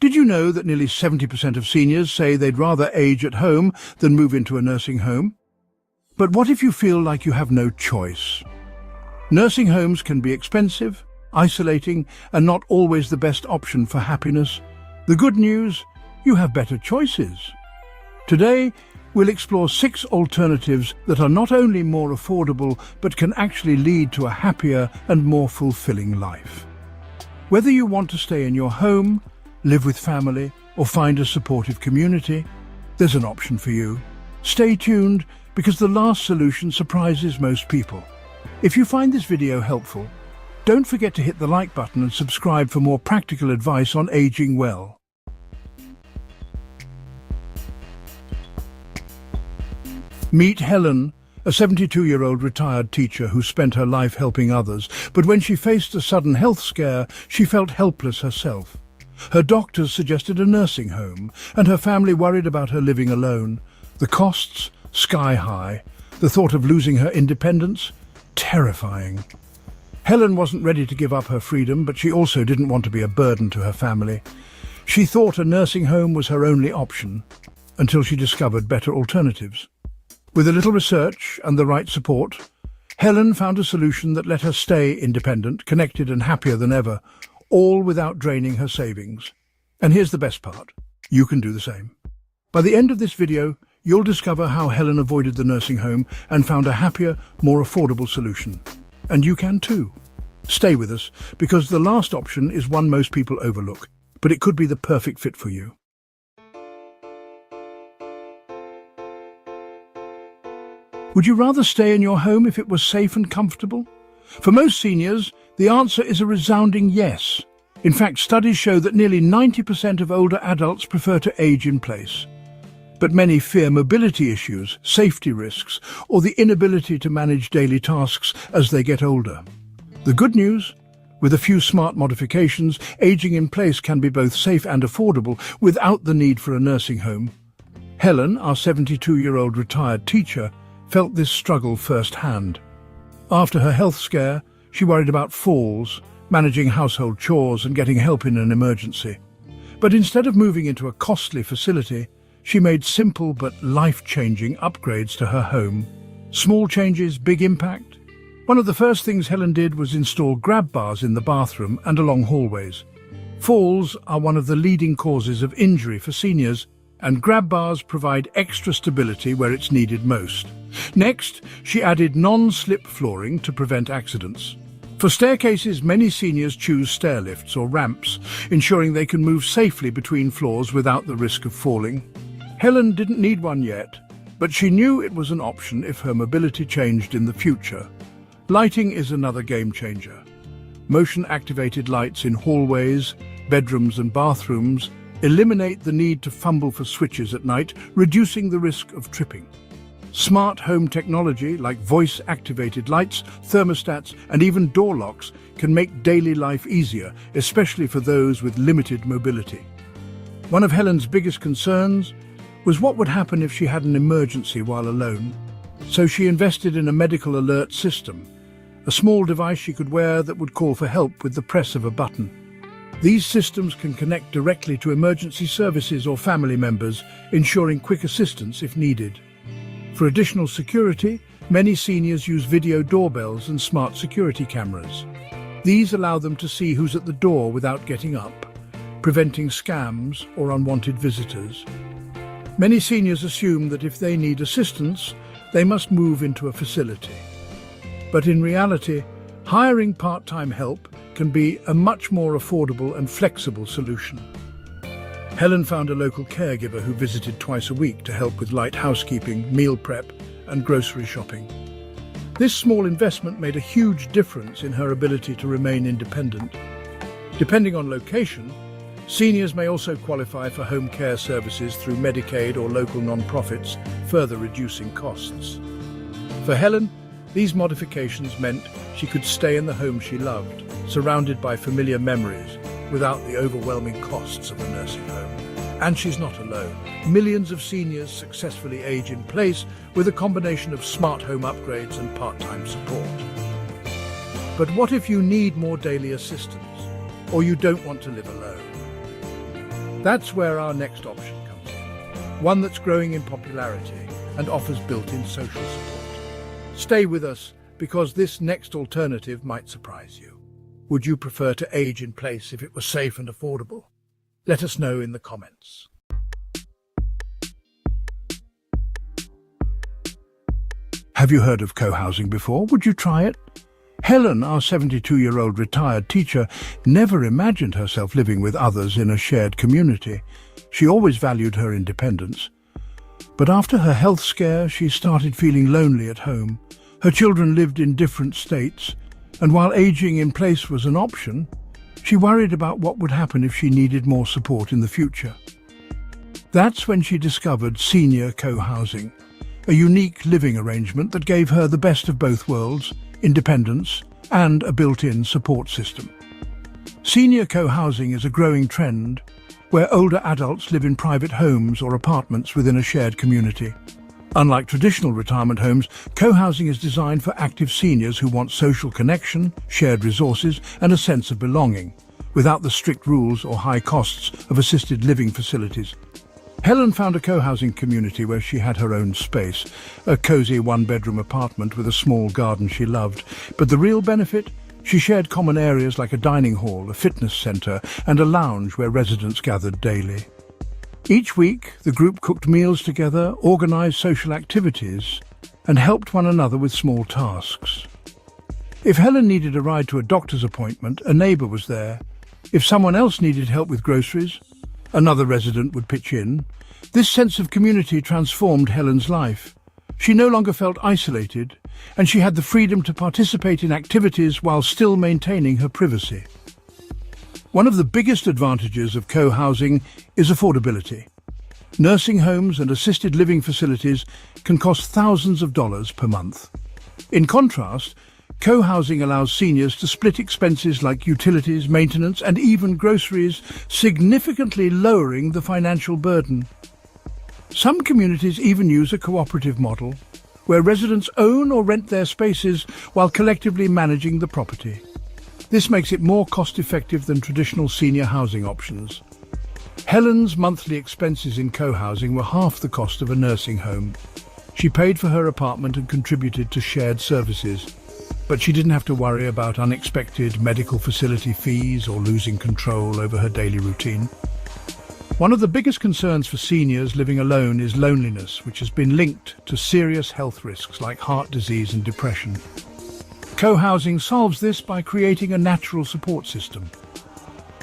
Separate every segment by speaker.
Speaker 1: Did you know that nearly 70% of seniors say they'd rather age at home than move into a nursing home? But what if you feel like you have no choice? Nursing homes can be expensive, isolating, and not always the best option for happiness. The good news, you have better choices. Today, we'll explore 6 alternatives that are not only more affordable, but can actually lead to a happier and more fulfilling life. Whether you want to stay in your home, live with family, or find a supportive community, there's an option for you. Stay tuned, because the last solution surprises most people. If you find this video helpful, don't forget to hit the like button and subscribe for more practical advice on aging well. Meet Helen, a 72-year-old retired teacher who spent her life helping others, but when she faced a sudden health scare, she felt helpless herself. Her doctors suggested a nursing home, and her family worried about her living alone. The costs, sky high. The thought of losing her independence, terrifying. Helen wasn't ready to give up her freedom, but she also didn't want to be a burden to her family. She thought a nursing home was her only option, until she discovered better alternatives. With a little research and the right support, Helen found a solution that let her stay independent, connected and happier than ever, all without draining her savings. And here's the best part. You can do the same. By the end of this video, you'll discover how Helen avoided the nursing home and found a happier, more affordable solution. And you can too. Stay with us, because the last option is one most people overlook, but it could be the perfect fit for you. Would you rather stay in your home if it was safe and comfortable? For most seniors, the answer is a resounding yes. In fact, studies show that nearly 90% of older adults prefer to age in place. But many fear mobility issues, safety risks, or the inability to manage daily tasks as they get older. The good news? With a few smart modifications, aging in place can be both safe and affordable without the need for a nursing home. Helen, our 72-year-old retired teacher, felt this struggle firsthand. After her health scare, she worried about falls, managing household chores and getting help in an emergency. But instead of moving into a costly facility, she made simple but life-changing upgrades to her home. Small changes, big impact. One of the first things Helen did was install grab bars in the bathroom and along hallways. Falls are one of the leading causes of injury for seniors, and grab bars provide extra stability where it's needed most. Next, she added non-slip flooring to prevent accidents. For staircases, many seniors choose stair lifts or ramps, ensuring they can move safely between floors without the risk of falling. Helen didn't need one yet, but she knew it was an option if her mobility changed in the future. Lighting is another game changer. Motion-activated lights in hallways, bedrooms and bathrooms eliminate the need to fumble for switches at night, reducing the risk of tripping. Smart home technology like voice-activated lights, thermostats, and even door locks can make daily life easier, especially for those with limited mobility. One of Helen's biggest concerns was what would happen if she had an emergency while alone. So she invested in a medical alert system, a small device she could wear that would call for help with the press of a button. These systems can connect directly to emergency services or family members, ensuring quick assistance if needed. For additional security, many seniors use video doorbells and smart security cameras. These allow them to see who's at the door without getting up, preventing scams or unwanted visitors. Many seniors assume that if they need assistance, they must move into a facility. But in reality, hiring part-time help can be a much more affordable and flexible solution. Helen found a local caregiver who visited twice a week to help with light housekeeping, meal prep, and grocery shopping. This small investment made a huge difference in her ability to remain independent. Depending on location, seniors may also qualify for home care services through Medicaid or local non-profits, further reducing costs. For Helen, these modifications meant she could stay in the home she loved, surrounded by familiar memories, without the overwhelming costs of a nursing home. And she's not alone. Millions of seniors successfully age in place with a combination of smart home upgrades and part-time support. But what if you need more daily assistance, or you don't want to live alone? That's where our next option comes in, one that's growing in popularity and offers built-in social support. Stay with us because this next alternative might surprise you. Would you prefer to age in place if it was safe and affordable? Let us know in the comments. Have you heard of co-housing before? Would you try it? Helen, our 72-year-old retired teacher, never imagined herself living with others in a shared community. She always valued her independence. But after her health scare, she started feeling lonely at home. Her children lived in different states, and while aging in place was an option, she worried about what would happen if she needed more support in the future. That's when she discovered senior co-housing, a unique living arrangement that gave her the best of both worlds, independence and a built-in support system. Senior co-housing is a growing trend where older adults live in private homes or apartments within a shared community. Unlike traditional retirement homes, co-housing is designed for active seniors who want social connection, shared resources and a sense of belonging, without the strict rules or high costs of assisted living facilities. Helen found a co-housing community where she had her own space, a cozy one-bedroom apartment with a small garden she loved. But the real benefit? She shared common areas like a dining hall, a fitness centre, and a lounge where residents gathered daily. Each week, the group cooked meals together, organised social activities, and helped one another with small tasks. If Helen needed a ride to a doctor's appointment, a neighbour was there. If someone else needed help with groceries, another resident would pitch in. This sense of community transformed Helen's life. She no longer felt isolated, and she had the freedom to participate in activities while still maintaining her privacy. One of the biggest advantages of co-housing is affordability. Nursing homes and assisted living facilities can cost thousands of dollars per month. In contrast, co-housing allows seniors to split expenses like utilities, maintenance, and even groceries, significantly lowering the financial burden. Some communities even use a cooperative model, where residents own or rent their spaces while collectively managing the property. This makes it more cost-effective than traditional senior housing options. Helen's monthly expenses in co-housing were half the cost of a nursing home. She paid for her apartment and contributed to shared services, but she didn't have to worry about unexpected medical facility fees or losing control over her daily routine. One of the biggest concerns for seniors living alone is loneliness, which has been linked to serious health risks like heart disease and depression. Co-housing solves this by creating a natural support system.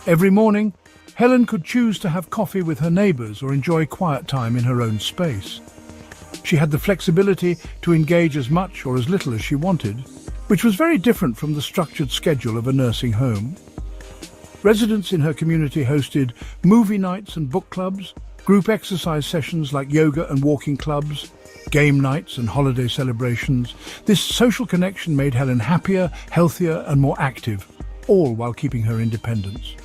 Speaker 1: Every morning, Helen could choose to have coffee with her neighbours or enjoy quiet time in her own space. She had the flexibility to engage as much or as little as she wanted, which was very different from the structured schedule of a nursing home. Residents in her community hosted movie nights and book clubs, group exercise sessions like yoga and walking clubs, game nights and holiday celebrations. This social connection made Helen happier, healthier and more active, all while keeping her independence.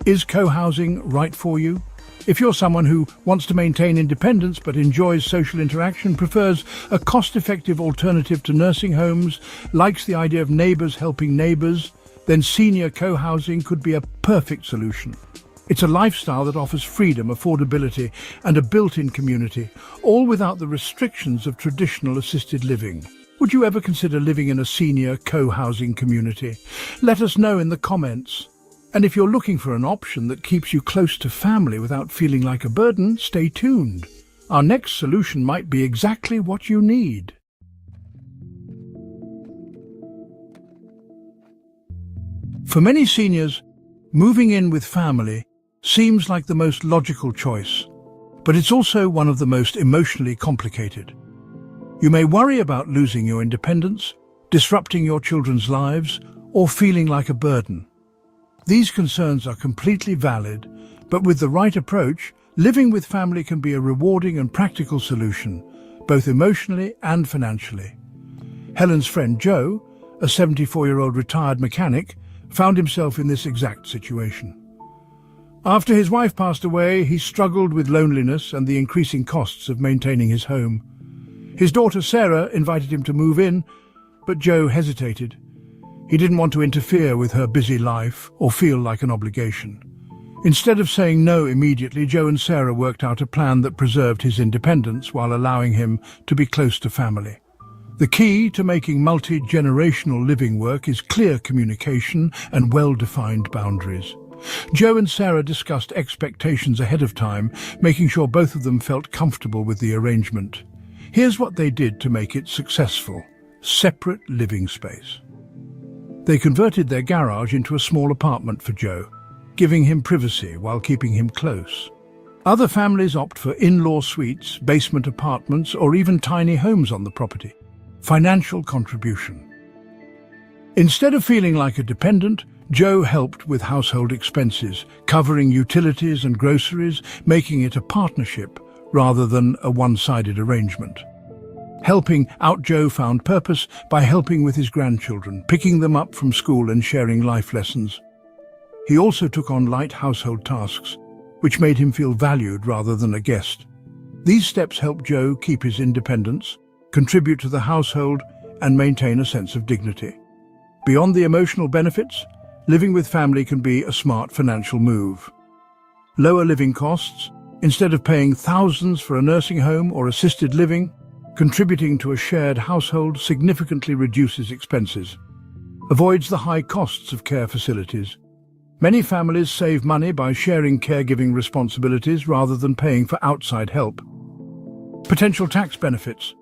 Speaker 1: Is co-housing right for you? If you're someone who wants to maintain independence but enjoys social interaction, prefers a cost-effective alternative to nursing homes, likes the idea of neighbours helping neighbours, then senior co-housing could be a perfect solution. It's a lifestyle that offers freedom, affordability and a built-in community, all without the restrictions of traditional assisted living. Would you ever consider living in a senior co-housing community? Let us know in the comments. And if you're looking for an option that keeps you close to family without feeling like a burden, stay tuned. Our next solution might be exactly what you need. For many seniors, moving in with family seems like the most logical choice, but it's also one of the most emotionally complicated. You may worry about losing your independence, disrupting your children's lives, or feeling like a burden. These concerns are completely valid, but with the right approach, living with family can be a rewarding and practical solution, both emotionally and financially. Helen's friend Joe, a 74-year-old retired mechanic, found himself in this exact situation. After his wife passed away, he struggled with loneliness and the increasing costs of maintaining his home. His daughter Sarah invited him to move in, but Joe hesitated. He didn't want to interfere with her busy life or feel like an obligation. Instead of saying no immediately, Joe and Sarah worked out a plan that preserved his independence while allowing him to be close to family. The key to making multi-generational living work is clear communication and well-defined boundaries. Joe and Sarah discussed expectations ahead of time, making sure both of them felt comfortable with the arrangement. Here's what they did to make it successful: separate living space. They converted their garage into a small apartment for Joe, giving him privacy while keeping him close. Other families opt for in-law suites, basement apartments, or even tiny homes on the property. Financial contribution. Instead of feeling like a dependent, Joe helped with household expenses, covering utilities and groceries, making it a partnership rather than a one-sided arrangement. Helping out, Joe found purpose by helping with his grandchildren, picking them up from school and sharing life lessons. He also took on light household tasks, which made him feel valued rather than a guest. These steps helped Joe keep his independence, contribute to the household, and maintain a sense of dignity. Beyond the emotional benefits, living with family can be a smart financial move. Lower living costs. Instead of paying thousands for a nursing home or assisted living, contributing to a shared household significantly reduces expenses, avoids the high costs of care facilities. Many families save money by sharing caregiving responsibilities rather than paying for outside help. Potential tax benefits.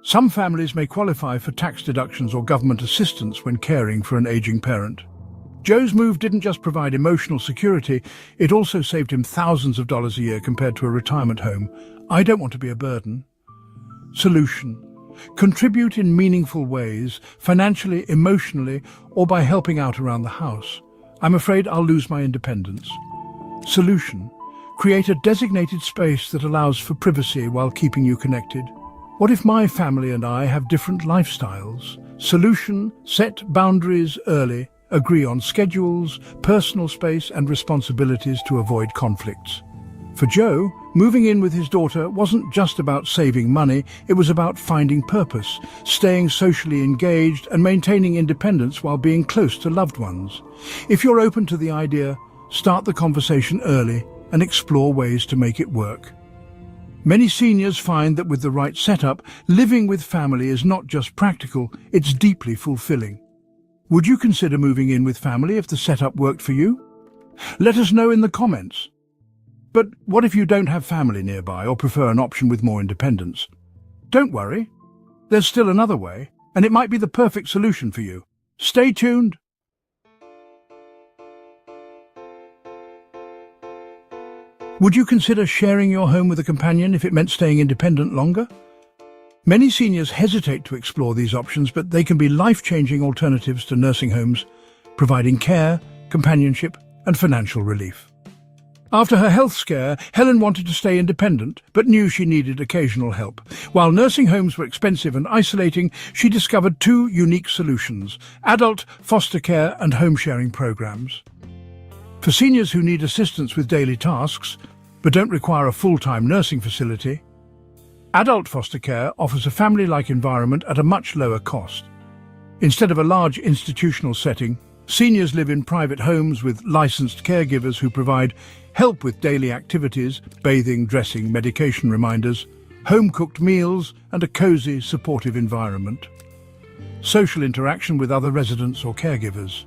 Speaker 1: Some families may qualify for tax deductions or government assistance when caring for an aging parent. Joe's move didn't just provide emotional security, it also saved him thousands of dollars a year compared to a retirement home. I don't want to be a burden. Solution. Contribute in meaningful ways, financially, emotionally, or by helping out around the house. I'm afraid I'll lose my independence. Solution. Create a designated space that allows for privacy while keeping you connected. What if my family and I have different lifestyles? Solution. Set boundaries early. Agree on schedules, personal space, and responsibilities to avoid conflicts. For Joe, moving in with his daughter wasn't just about saving money, it was about finding purpose, staying socially engaged, and maintaining independence while being close to loved ones. If you're open to the idea, start the conversation early and explore ways to make it work. Many seniors find that with the right setup, living with family is not just practical, it's deeply fulfilling. Would you consider moving in with family if the setup worked for you? Let us know in the comments. But what if you don't have family nearby or prefer an option with more independence? Don't worry. There's still another way, and it might be the perfect solution for you. Stay tuned. Would you consider sharing your home with a companion if it meant staying independent longer? Many seniors hesitate to explore these options, but they can be life-changing alternatives to nursing homes, providing care, companionship, and financial relief. After her health scare, Helen wanted to stay independent, but knew she needed occasional help. While nursing homes were expensive and isolating, she discovered two unique solutions: adult foster care and home-sharing programs. For seniors who need assistance with daily tasks, but don't require a full-time nursing facility, adult foster care offers a family-like environment at a much lower cost. Instead of a large institutional setting, seniors live in private homes with licensed caregivers who provide help with daily activities, bathing, dressing, medication reminders, home-cooked meals, and a cozy, supportive environment. Social interaction with other residents or caregivers.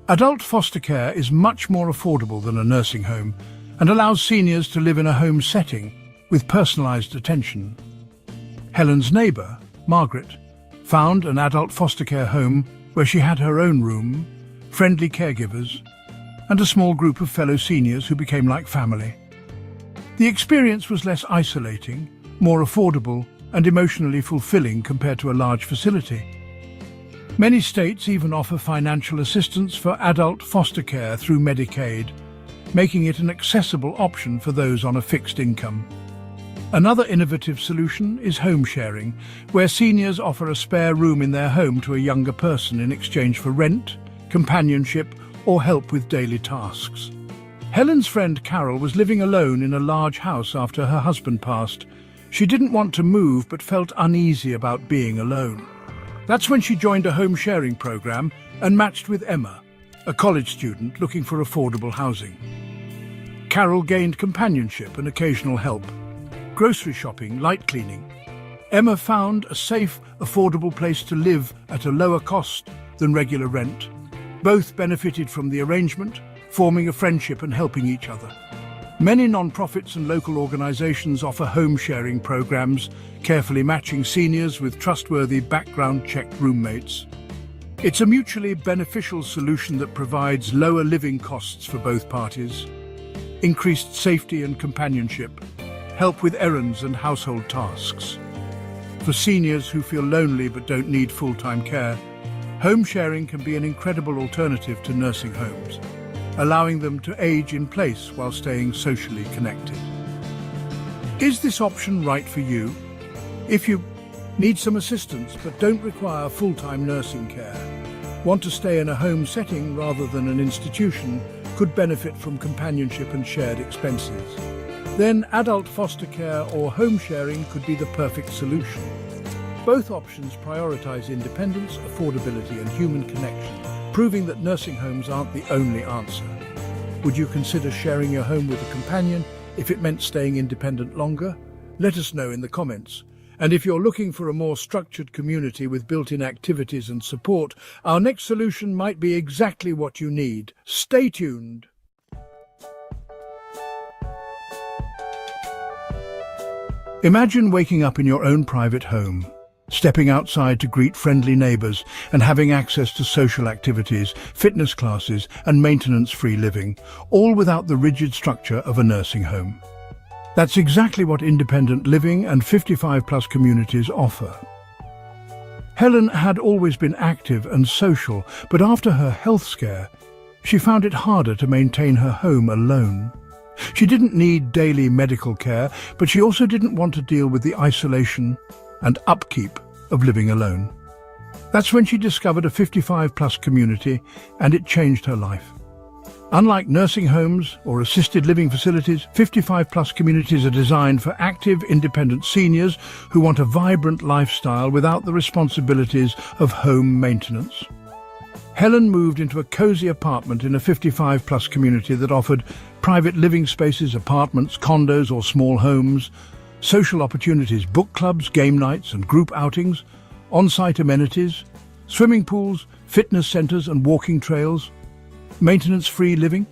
Speaker 1: Adult foster care is much more affordable than a nursing home and allows seniors to live in a home setting with personalised attention. Helen's neighbour, Margaret, found an adult foster care home where she had her own room, friendly caregivers, and a small group of fellow seniors who became like family. The experience was less isolating, more affordable, and emotionally fulfilling compared to a large facility. Many states even offer financial assistance for adult foster care through Medicaid, making it an accessible option for those on a fixed income. Another innovative solution is home sharing, where seniors offer a spare room in their home to a younger person in exchange for rent, companionship, or help with daily tasks. Helen's friend Carol was living alone in a large house after her husband passed. She didn't want to move but felt uneasy about being alone. That's when she joined a home sharing program and matched with Emma, a college student looking for affordable housing. Carol gained companionship and occasional help. Grocery shopping, light cleaning. Emma found a safe, affordable place to live at a lower cost than regular rent. Both benefited from the arrangement, forming a friendship and helping each other. Many non-profits and local organisations offer home-sharing programs, carefully matching seniors with trustworthy background-checked roommates. It's a mutually beneficial solution that provides lower living costs for both parties, increased safety and companionship, help with errands and household tasks. For seniors who feel lonely but don't need full-time care, home sharing can be an incredible alternative to nursing homes, allowing them to age in place while staying socially connected. Is this option right for you? If you need some assistance but don't require full-time nursing care, want to stay in a home setting rather than an institution, could benefit from companionship and shared expenses, then adult foster care or home sharing could be the perfect solution. Both options prioritize independence, affordability and human connection, proving that nursing homes aren't the only answer. Would you consider sharing your home with a companion if it meant staying independent longer? Let us know in the comments. And if you're looking for a more structured community with built-in activities and support, our next solution might be exactly what you need. Stay tuned. Imagine waking up in your own private home, stepping outside to greet friendly neighbours and having access to social activities, fitness classes and maintenance-free living, all without the rigid structure of a nursing home. That's exactly what independent living and 55-plus communities offer. Helen had always been active and social, but after her health scare, she found it harder to maintain her home alone. She didn't need daily medical care, but she also didn't want to deal with the isolation and upkeep of living alone. That's when she discovered a 55-plus community, and it changed her life. Unlike nursing homes or assisted living facilities, 55-plus communities are designed for active, independent seniors who want a vibrant lifestyle without the responsibilities of home maintenance. Helen moved into a cosy apartment in a 55-plus community that offered private living spaces, apartments, condos or small homes, social opportunities, book clubs, game nights and group outings, on-site amenities, swimming pools, fitness centres and walking trails, maintenance-free living.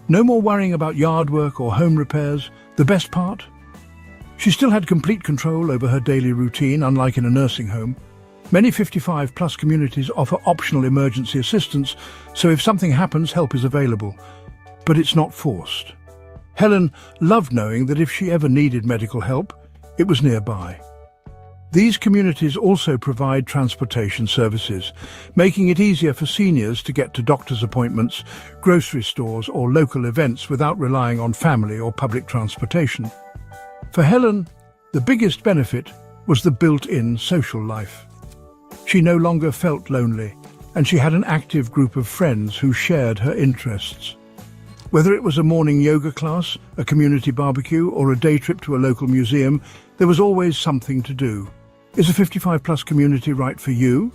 Speaker 1: No more worrying about yard work or home repairs. The best part? She still had complete control over her daily routine, unlike in a nursing home. Many 55-plus communities offer optional emergency assistance, so if something happens, help is available. But it's not forced. Helen loved knowing that if she ever needed medical help, it was nearby. These communities also provide transportation services, making it easier for seniors to get to doctor's appointments, grocery stores or local events without relying on family or public transportation. For Helen, the biggest benefit was the built-in social life. She no longer felt lonely, and she had an active group of friends who shared her interests. Whether it was a morning yoga class, a community barbecue, or a day trip to a local museum, there was always something to do. Is a 55-plus community right for you?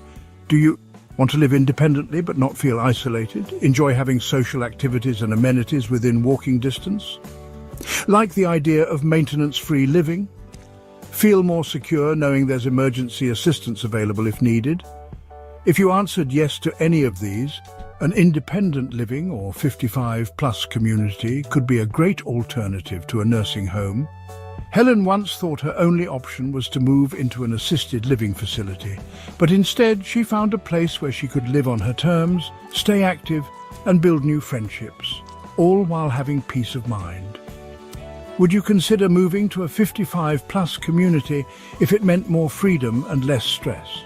Speaker 1: Do you want to live independently but not feel isolated? Enjoy having social activities and amenities within walking distance? Like the idea of maintenance-free living? Feel more secure knowing there's emergency assistance available if needed? If you answered yes to any of these, an independent living or 55-plus community could be a great alternative to a nursing home. Helen once thought her only option was to move into an assisted living facility, but instead she found a place where she could live on her terms, stay active and build new friendships, all while having peace of mind. Would you consider moving to a 55-plus community if it meant more freedom and less stress?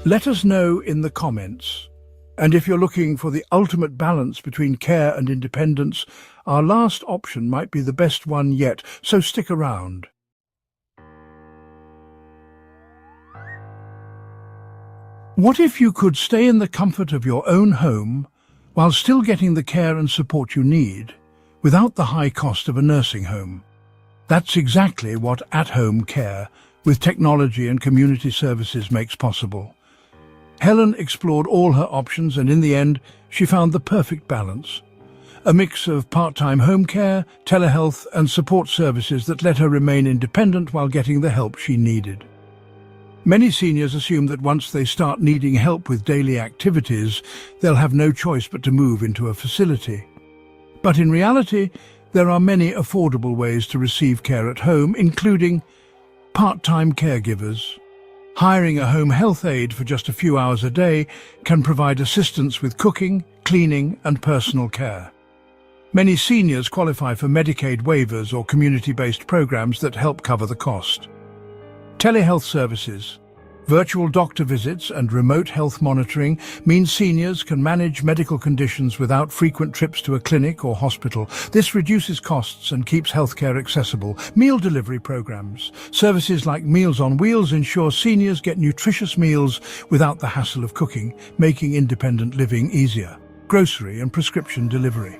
Speaker 1: Let us know in the comments. And if you're looking for the ultimate balance between care and independence, our last option might be the best one yet, so stick around. What if you could stay in the comfort of your own home while still getting the care and support you need, without the high cost of a nursing home? That's exactly what at-home care with technology and community services makes possible. Helen explored all her options and in the end, she found the perfect balance. a mix of part-time home care, telehealth and support services that let her remain independent while getting the help she needed. Many seniors assume that once they start needing help with daily activities, they'll have no choice but to move into a facility. But in reality, there are many affordable ways to receive care at home, including part-time caregivers. Hiring a home health aide for just a few hours a day can provide assistance with cooking, cleaning and personal care. Many seniors qualify for Medicaid waivers or community-based programs that help cover the cost. Telehealth services, virtual doctor visits and remote health monitoring mean seniors can manage medical conditions without frequent trips to a clinic or hospital. This reduces costs and keeps healthcare accessible. Meal delivery programs. Services like Meals on Wheels ensure seniors get nutritious meals without the hassle of cooking, making independent living easier. Grocery and prescription delivery.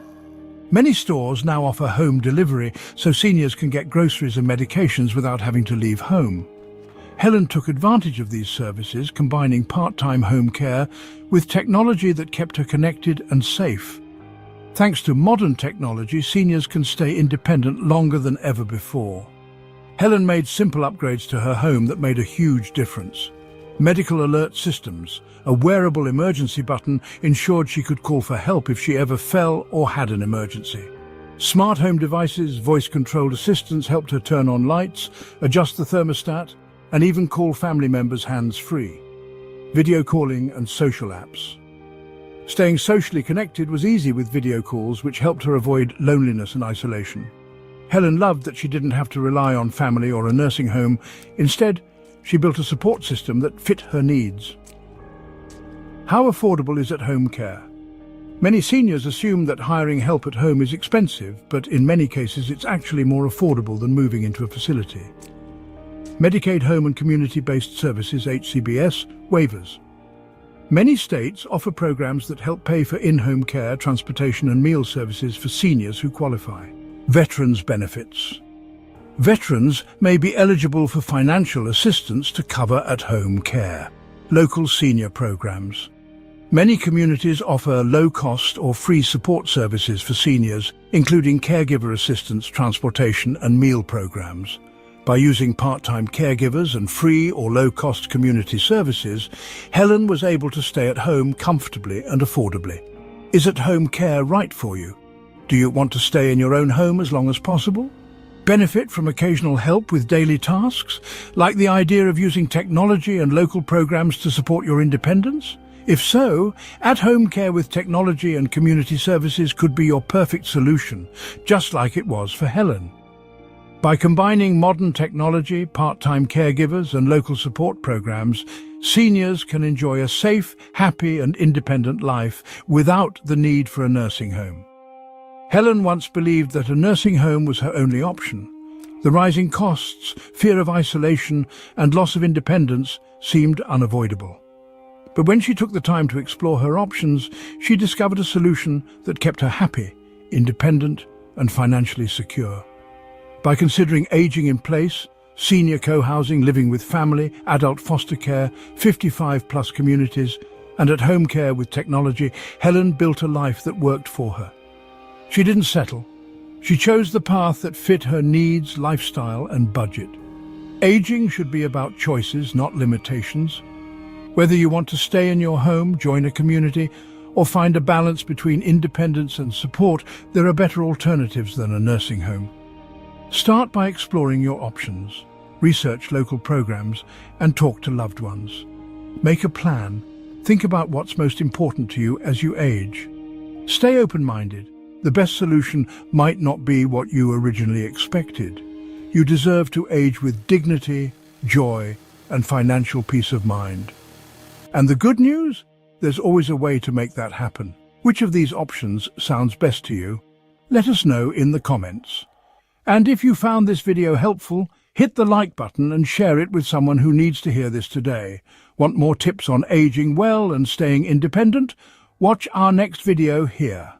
Speaker 1: Many stores now offer home delivery so seniors can get groceries and medications without having to leave home. Helen took advantage of these services, combining part-time home care with technology that kept her connected and safe. Thanks to modern technology, seniors can stay independent longer than ever before. Helen made simple upgrades to her home that made a huge difference. Medical alert systems, a wearable emergency button, ensured she could call for help if she ever fell or had an emergency. Smart home devices, voice-controlled assistants helped her turn on lights, adjust the thermostat, and even call family members hands-free. Video calling and social apps. Staying socially connected was easy with video calls, which helped her avoid loneliness and isolation. Helen loved that she didn't have to rely on family or a nursing home. Instead, she built a support system that fit her needs. How affordable is at-home care? Many seniors assume that hiring help at home is expensive, but in many cases it's actually more affordable than moving into a facility. Medicaid Home and Community-Based Services (HCBS) waivers. Many states offer programs that help pay for in-home care, transportation and meal services for seniors who qualify. Veterans benefits. Veterans may be eligible for financial assistance to cover at-home care. Local senior programs. Many communities offer low-cost or free support services for seniors, including caregiver assistance, transportation and meal programs. By using part-time caregivers and free or low-cost community services, Helen was able to stay at home comfortably and affordably. Is at-home care right for you? Do you want to stay in your own home as long as possible? Benefit from occasional help with daily tasks, like the idea of using technology and local programs to support your independence? If so, at-home care with technology and community services could be your perfect solution, just like it was for Helen. By combining modern technology, part-time caregivers and local support programs, seniors can enjoy a safe, happy and independent life without the need for a nursing home. Helen once believed that a nursing home was her only option. The rising costs, fear of isolation and loss of independence seemed unavoidable. But when she took the time to explore her options, she discovered a solution that kept her happy, independent and financially secure. By considering aging in place, senior co-housing, living with family, adult foster care, 55-plus communities, and at-home care with technology, Helen built a life that worked for her. She didn't settle. She chose the path that fit her needs, lifestyle, and budget. Aging should be about choices, not limitations. Whether you want to stay in your home, join a community, or find a balance between independence and support, there are better alternatives than a nursing home. Start by exploring your options, research local programs, and talk to loved ones. Make a plan. Think about what's most important to you as you age. Stay open-minded. The best solution might not be what you originally expected. You deserve to age with dignity, joy, and financial peace of mind. And the good news? There's always a way to make that happen. Which of these options sounds best to you? Let us know in the comments. And if you found this video helpful, hit the like button and share it with someone who needs to hear this today. Want more tips on aging well and staying independent? Watch our next video here.